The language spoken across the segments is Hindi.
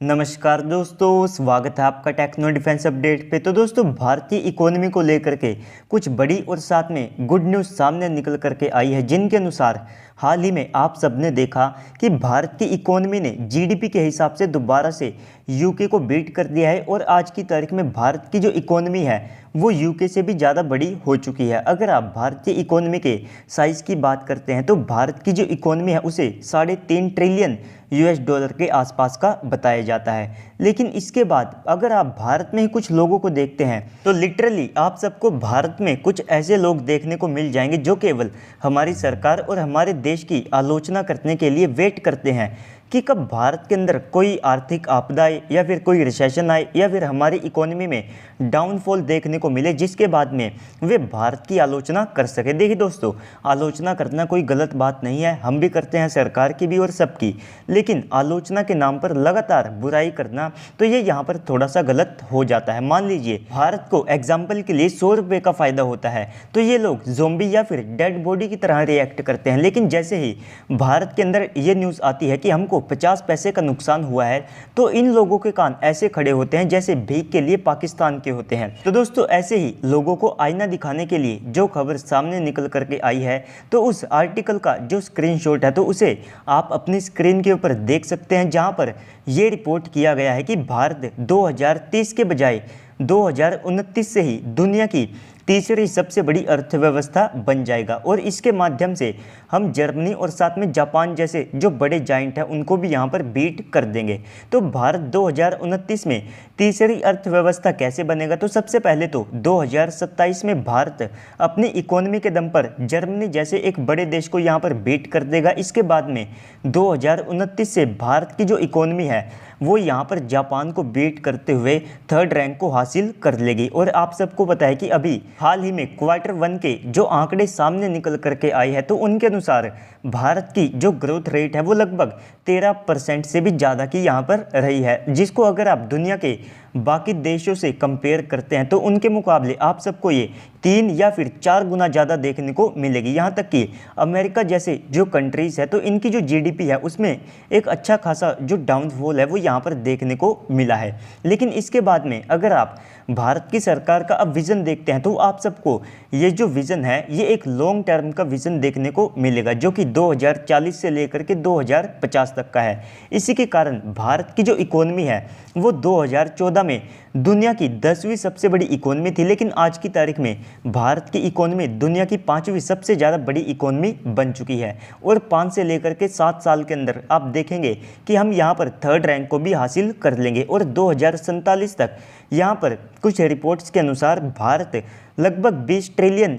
नमस्कार दोस्तों, स्वागत है आपका टेक्नो डिफेंस अपडेट पे। तो दोस्तों, भारतीय इकोनॉमी को लेकर के कुछ बड़ी और साथ में गुड न्यूज़ सामने निकल करके आई है, जिनके अनुसार हाल ही में आप सबने देखा कि भारत की इकोनॉमी ने जीडीपी के हिसाब से दोबारा से यूके को बीट कर दिया है और आज की तारीख में भारत की जो इकोनॉमी है वो यूके से भी ज़्यादा बड़ी हो चुकी है। अगर आप भारतीय इकोनॉमी के साइज़ की बात करते हैं तो भारत की जो इकोनॉमी है उसे $3.5 ट्रिलियन US के आसपास का बताया जाता है। लेकिन इसके बाद अगर आप भारत में ही कुछ लोगों को देखते हैं तो लिटरली आप सबको भारत में कुछ ऐसे लोग देखने को मिल जाएंगे जो केवल हमारी सरकार और हमारे देश की आलोचना करने के लिए वेट करते हैं कि कब भारत के अंदर कोई आर्थिक आपदा आए या फिर कोई रिसेशन आए या फिर हमारी इकोनॉमी में डाउनफॉल देखने को मिले, जिसके बाद में वे भारत की आलोचना कर सके। देखिए दोस्तों, आलोचना करना कोई गलत बात नहीं है, हम भी करते हैं, सरकार की भी और सबकी। लेकिन आलोचना के नाम पर लगातार बुराई करना तो ये यहाँ पर थोड़ा सा गलत हो जाता है। मान लीजिए भारत को एग्जाम्पल के लिए 100 रुपये का फ़ायदा होता है तो ये लोग ज़ोंबी या फिर डेड बॉडी की तरह रिएक्ट करते हैं। लेकिन जैसे ही भारत के अंदर ये न्यूज़ आती है कि हमको 50 पैसे का नुकसान हुआ है तो इन लोगों के कान ऐसे खड़े होते हैं जैसे भीख के लिए पाकिस्तान के होते हैं। तो दोस्तों, ऐसे ही लोगों को आईना दिखाने के लिए जो खबर सामने निकल करके आई है तो उस आर्टिकल का जो स्क्रीनशॉट है तो उसे आप अपनी स्क्रीन के ऊपर देख सकते हैं, जहां पर यह रिपोर्ट किया गया है कि भारत 2030 के बजाय 2029 से ही दुनिया की तीसरी सबसे बड़ी अर्थव्यवस्था बन जाएगा और इसके माध्यम से हम जर्मनी और साथ में जापान जैसे जो बड़े जाइंट हैं उनको भी यहाँ पर बीट कर देंगे। तो भारत 2029 में तीसरी अर्थव्यवस्था कैसे बनेगा? तो सबसे पहले तो 2027 में भारत अपनी इकोनॉमी के दम पर जर्मनी जैसे एक बड़े देश को यहाँ पर बीट कर देगा। इसके बाद में 2029 से भारत की जो इकोनॉमी है वो यहाँ पर जापान को बीट करते हुए 3rd रैंक को हासिल कर लेगी। और आप सबको पता है कि अभी हाल ही में Q1 के जो आंकड़े सामने निकल करके आए हैं तो उनके अनुसार भारत की जो ग्रोथ रेट है वो लगभग 13% से भी ज़्यादा की यहाँ पर रही है, जिसको अगर आप दुनिया के बाकी देशों से कंपेयर करते हैं तो उनके मुकाबले आप सबको ये 3 या फिर 4 गुना ज़्यादा देखने को मिलेगी। यहाँ तक कि अमेरिका जैसे जो कंट्रीज़ है तो इनकी जो जीडीपी है उसमें एक अच्छा खासा जो डाउनफॉल है वो यहाँ पर देखने को मिला है। लेकिन इसके बाद में अगर आप भारत की सरकार का अब विज़न देखते हैं तो आप सबको ये जो विज़न है ये एक लॉन्ग टर्म का विज़न देखने को मिलेगा, जो कि 2040 से लेकर के 2050 तक का है। इसी के कारण भारत की जो इकोनॉमी है वो 2014 में दुनिया की 10वीं सबसे बड़ी इकोनॉमी थी, लेकिन आज की तारीख में भारत की इकोनॉमी दुनिया की 5वीं सबसे ज़्यादा बड़ी इकोनॉमी बन चुकी है। और 5 से लेकर के 7 साल के अंदर आप देखेंगे कि हम यहाँ पर 3rd रैंक को भी हासिल कर लेंगे और 2047 तक यहाँ पर कुछ रिपोर्ट्स के अनुसार भारत लगभग $20 ट्रिलियन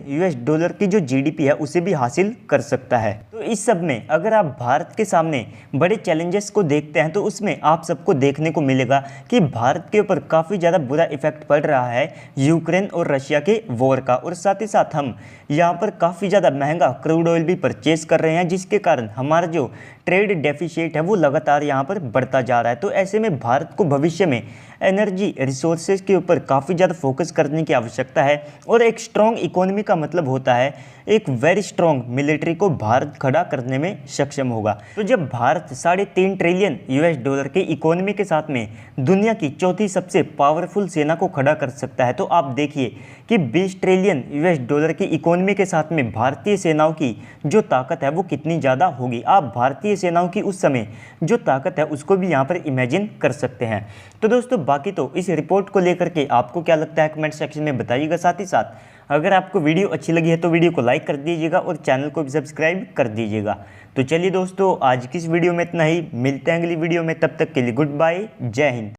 की जो जीडीपी है उसे भी हासिल कर सकता है। तो इस सब में अगर आप भारत के सामने बड़े चैलेंजेस को देखते हैं तो उसमें आप सबको देखने को मिलेगा कि भारत के ऊपर काफ़ी ज़्यादा बुरा इफेक्ट पड़ रहा है यूक्रेन और रशिया के वॉर का, और साथ ही साथ हम यहाँ पर काफ़ी ज़्यादा महंगा क्रूड ऑयल भी परचेज कर रहे हैं, जिसके कारण हमारा जो ट्रेड डेफिशिएट है वो लगातार यहाँ पर बढ़ता जा रहा है। तो ऐसे में भारत को भविष्य में एनर्जी रिसोर्सेज के ऊपर काफ़ी ज़्यादा फोकस करने की आवश्यकता है और एक स्ट्रॉन्ग इकोनॉमी का मतलब होता है एक वेरी स्ट्रॉन्ग मिलिट्री को भारत खड़ा करने में सक्षम होगा। तो जब भारत $3.5 ट्रिलियन की इकोनॉमी के साथ में दुनिया की चौथी सबसे पावरफुल सेना को खड़ा कर सकता है तो आप देखिए कि $20 ट्रिलियन की इकोनॉमी के साथ में भारतीय सेनाओं की जो ताकत है वो कितनी ज़्यादा होगी। आप भारतीय सेनाओं की उस समय जो ताकत है उसको भी यहाँ पर इमेजिन कर सकते हैं। तो दोस्तों, बाकी तो इस रिपोर्ट को लेकर के आपको क्या लगता है कमेंट सेक्शन में बताइएगा। साथ ही साथ अगर आपको वीडियो अच्छी लगी है तो वीडियो को लाइक कर दीजिएगा और चैनल को भी सब्सक्राइब कर दीजिएगा। तो चलिए दोस्तों, आज की इस वीडियो में इतना ही, मिलते हैं अगली वीडियो में, तब तक के लिए गुड बाय, जय हिंद।